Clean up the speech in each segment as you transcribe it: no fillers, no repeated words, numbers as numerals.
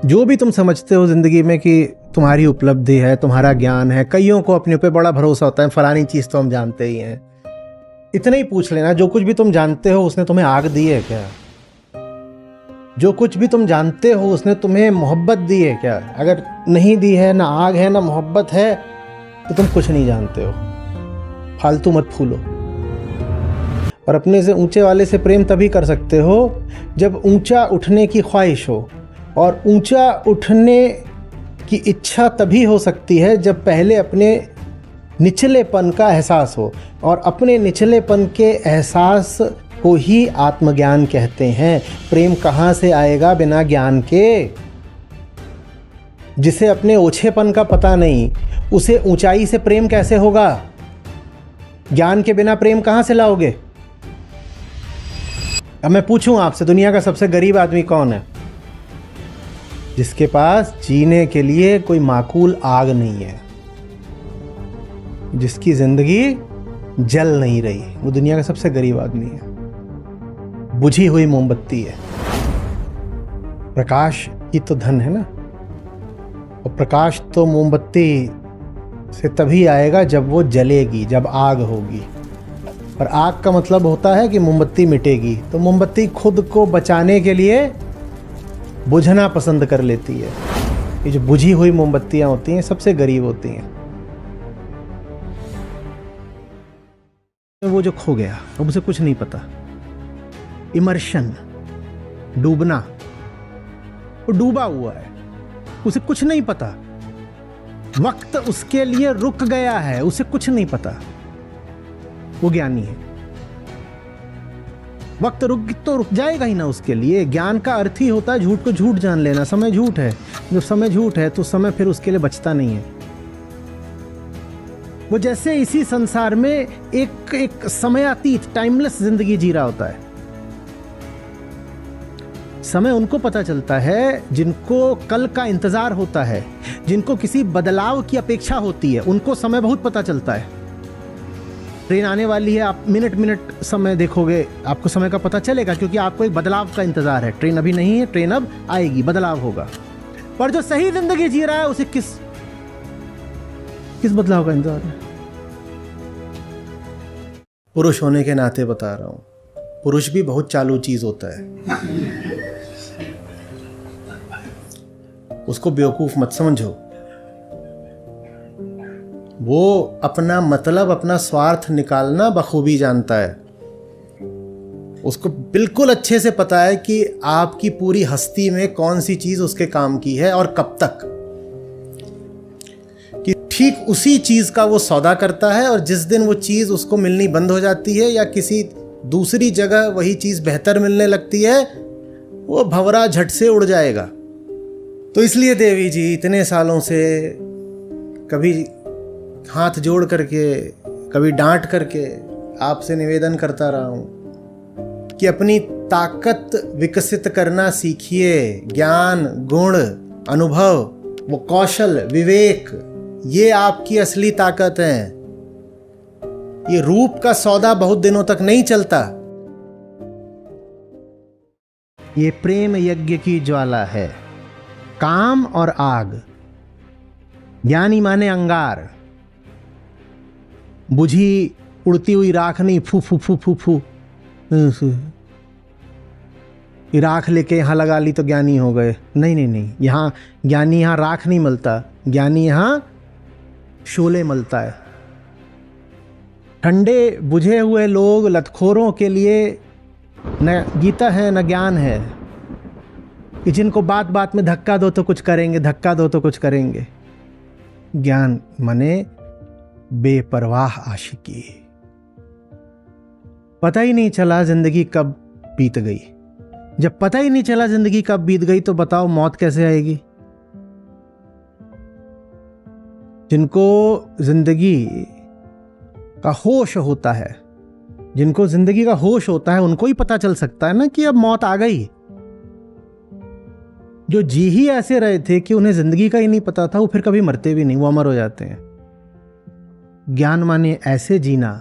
जो भी तुम समझते हो ज़िंदगी में कि तुम्हारी उपलब्धि है, तुम्हारा ज्ञान है, कईयों को अपने ऊपर बड़ा भरोसा होता है, फलानी चीज़ तो हम जानते ही हैं। इतना ही पूछ लेना, जो कुछ भी तुम जानते हो उसने तुम्हें आग दी है क्या? जो कुछ भी तुम जानते हो उसने तुम्हें मोहब्बत दी है क्या? अगर नहीं दी है, ना आग है ना मोहब्बत है, तो तुम कुछ नहीं जानते हो। फालतू मत फूलो। और अपने से ऊंचे वाले से प्रेम तभी कर सकते हो जब ऊंचा उठने की ख्वाहिश हो, और ऊंचा उठने की इच्छा तभी हो सकती है जब पहले अपने निचलेपन का एहसास हो, और अपने निचलेपन के एहसास को ही आत्मज्ञान कहते हैं। प्रेम कहाँ से आएगा बिना ज्ञान के? जिसे अपने ओछेपन का पता नहीं, उसे ऊंचाई से प्रेम कैसे होगा? ज्ञान के बिना प्रेम कहाँ से लाओगे? अब मैं पूछूं आपसे, दुनिया का सबसे गरीब आदमी कौन है? जिसके पास जीने के लिए कोई माकूल आग नहीं है, जिसकी जिंदगी जल नहीं रही, वो दुनिया का सबसे गरीब आदमी है। बुझी हुई मोमबत्ती है। प्रकाश ही तो धन है ना, और प्रकाश तो मोमबत्ती से तभी आएगा जब वो जलेगी, जब आग होगी। और आग का मतलब होता है कि मोमबत्ती मिटेगी, तो मोमबत्ती खुद को बचाने के लिए बुझना पसंद कर लेती है। ये जो बुझी हुई मोमबत्तियां होती हैं सबसे गरीब होती हैं। वो जो खो गया, अब उसे कुछ नहीं पता। इमर्शन, डूबना, वो डूबा हुआ है, उसे कुछ नहीं पता। वक्त उसके लिए रुक गया है, उसे कुछ नहीं पता। वो ज्ञानी है। वक्त रुक जाएगा ही ना उसके लिए। ज्ञान का अर्थ ही होता है झूठ को झूठ जान लेना। समय झूठ है, जब समय झूठ है तो समय फिर उसके लिए बचता नहीं है। वो जैसे इसी संसार में एक समयातीत, टाइमलेस जिंदगी जी रहा होता है। समय उनको पता चलता है जिनको कल का इंतजार होता है, जिनको किसी बदलाव की अपेक्षा होती है, उनको समय बहुत पता चलता है। ट्रेन आने वाली है, आप मिनट मिनट समय देखोगे, आपको समय का पता चलेगा, क्योंकि आपको एक बदलाव का इंतजार है। ट्रेन अभी नहीं है, ट्रेन अब आएगी, बदलाव होगा। पर जो सही जिंदगी जी रहा है उसे किस बदलाव का इंतजार है? पुरुष होने के नाते बता रहा हूं, पुरुष भी बहुत चालू चीज होता है। उसको बेवकूफ मत समझो। वो अपना मतलब, अपना स्वार्थ निकालना बखूबी जानता है। उसको बिल्कुल अच्छे से पता है कि आपकी पूरी हस्ती में कौन सी चीज उसके काम की है और कब तक। कि ठीक उसी चीज का वो सौदा करता है, और जिस दिन वो चीज उसको मिलनी बंद हो जाती है या किसी दूसरी जगह वही चीज बेहतर मिलने लगती है, वो भंवरा झट से उड़ जाएगा। तो इसलिए देवी जी इतने सालों से कभी हाथ जोड़ करके, कभी डांट करके आपसे निवेदन करता रहा हूं कि अपनी ताकत विकसित करना सीखिए। ज्ञान, गुण, अनुभव, वो कौशल, विवेक, ये आपकी असली ताकत है। ये रूप का सौदा बहुत दिनों तक नहीं चलता। ये प्रेम यज्ञ की ज्वाला है, काम और आग। ज्ञानी माने अंगार, बुझी उड़ती हुई राख नहीं। फू फू फू फू फू राख लेके यहाँ लगा ली तो ज्ञानी हो गए। नहीं नहीं नहीं, यहाँ ज्ञानी, यहाँ राख नहीं मलता, ज्ञानी यहाँ शोले मलता है। ठंडे बुझे हुए लोग, लतखोरों के लिए न गीता है न ज्ञान है, कि जिनको बात बात में धक्का दो तो कुछ करेंगे, धक्का दो तो कुछ करेंगे। ज्ञान माने बेपरवाह आशिकी। पता ही नहीं चला जिंदगी कब बीत गई। जब पता ही नहीं चला जिंदगी कब बीत गई तो बताओ मौत कैसे आएगी? जिनको जिंदगी का होश होता है, जिनको जिंदगी का होश होता है, उनको ही पता चल सकता है ना कि अब मौत आ गई। जो जी ही ऐसे रहे थे कि उन्हें जिंदगी का ही नहीं पता था, वो फिर कभी मरते भी नहीं, वो अमर हो जाते हैं। ज्ञान माने ऐसे जीना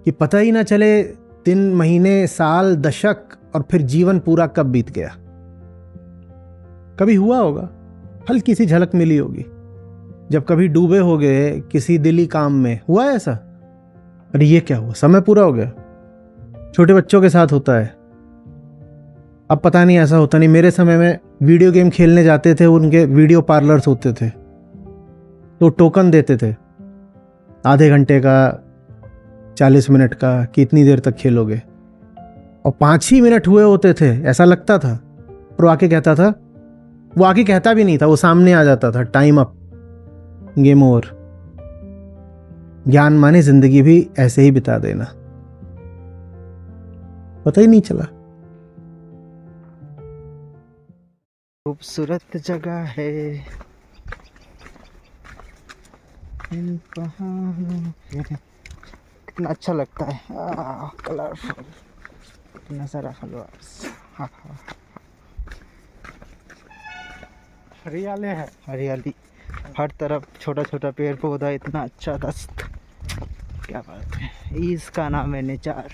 कि पता ही ना चले दिन, महीने, साल, दशक और फिर जीवन पूरा कब बीत गया। कभी हुआ होगा, हल्की सी झलक मिली होगी। जब कभी डूबे हो गए किसी दिली काम में, हुआ है ऐसा? अरे ये क्या हुआ, समय पूरा हो गया। छोटे बच्चों के साथ होता है। अब पता नहीं ऐसा होता नहीं। मेरे समय में वीडियो गेम खेलने जाते थे, उनके वीडियो पार्लर्स होते थे, तो टोकन देते थे आधे घंटे का, 40 मिनट का, कि इतनी देर तक खेलोगे। और 5 ही मिनट हुए होते थे ऐसा लगता था, और वो आके कहता था, वो आके कहता भी नहीं था, वो सामने आ जाता था, टाइम अप, गेम ओवर। ज्ञान माने जिंदगी भी ऐसे ही बिता देना, पता ही नहीं चला। खूबसूरत जगह है इन पहाड़ों पे। कितना अच्छा लगता है, कलरफुल, कितना सारा फ्लावर्स। हरियाली है, हरियाली हर तरफ, छोटा छोटा पेड़ पौधा, इतना अच्छा दस्त, क्या बात है। इसका नाम है नेचर।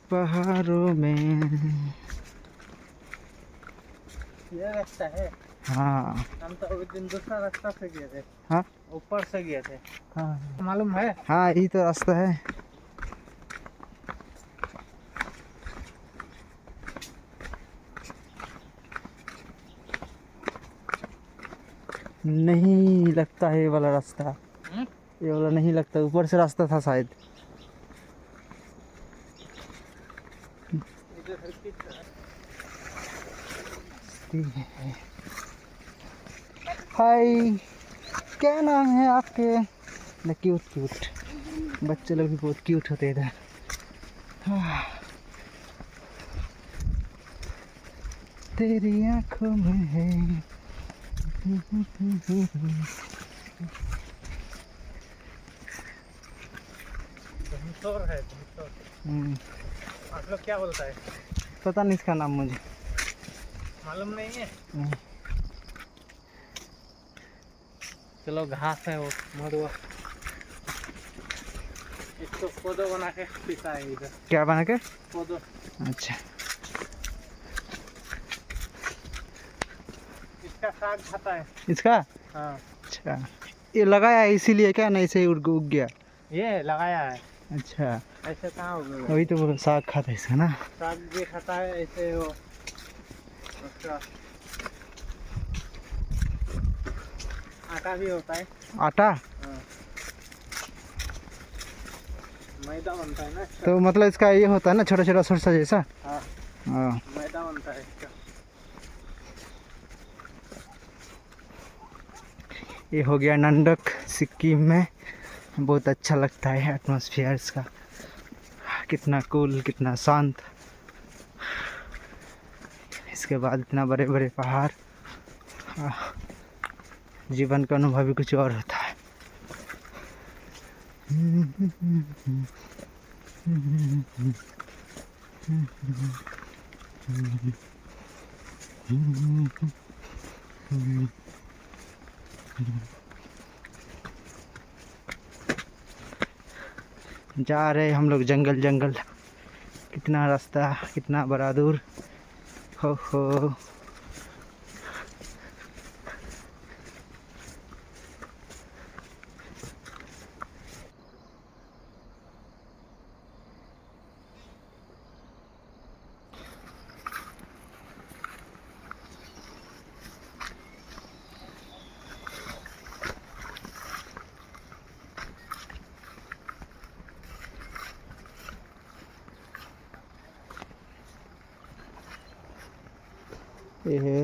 पहाड़ों में ये रास्ता है। हाँ हम तो उस दिन दूसरा रास्ता से गए थे। हाँ ऊपर से गए थे, हाँ मालूम है? हाँ, यही तो रास्ता है। नहीं लगता है ये वाला रास्ता, ये वाला नहीं लगता, ऊपर से रास्ता था शायद। हाय, क्या नाम है आपके? क्यूट क्यूट बच्चे लोग भी बहुत क्यूट होते हैं इधर। तेरी आंखों में है। धुमसोर है, धुमसोर। आप लोग क्या बोलता है? पता नहीं इसका नाम, मुझे मालूम नहीं है। नहीं। चलो, घास है वो, मधुआ, इसको पौधो बना के पीता है इधर। क्या बना के? पौधो। अच्छा, इसका साग खाता है। इसका? हाँ, अच्छा, ये लगाया है इसीलिए क्या, नहीं से उग गया? ये लगाया है। अच्छा, ऐसे कहाँ होगा? वही तो बोलो, साग खाता है इसका ना। साग भी खाता है ऐसे वो, उसका आटा भी होता है। आटा? हाँ, मैदा बनता है ना इसका। तो मतलब इसका ये होता है ना, छोटा छोटा सरसा जैसा? हाँ, हाँ। मैदा बनता है इसका। ये हो गया नंदक, सिक्किम में। बहुत अच्छा लगता है एटमॉस्फेयर इसका, कितना कूल, कितना शांत। इसके बाद इतना बड़े बड़े पहाड़, जीवन का अनुभव भी कुछ और होता है। जा रहे हम लोग जंगल जंगल, कितना रास्ता, कितना बड़ा दूर, हो। ये है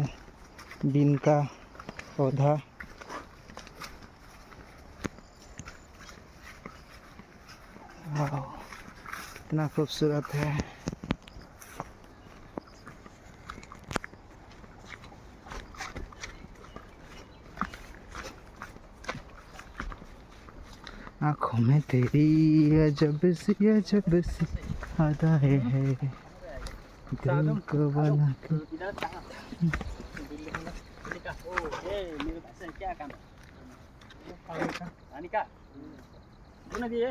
बीन का पौधा। वाह, इतना खूबसूरत है। आँखों में तेरी अजब सी अदाएं है, दिल को बना के। मेरे पास है, क्या काम है? पानी का दोनों दिए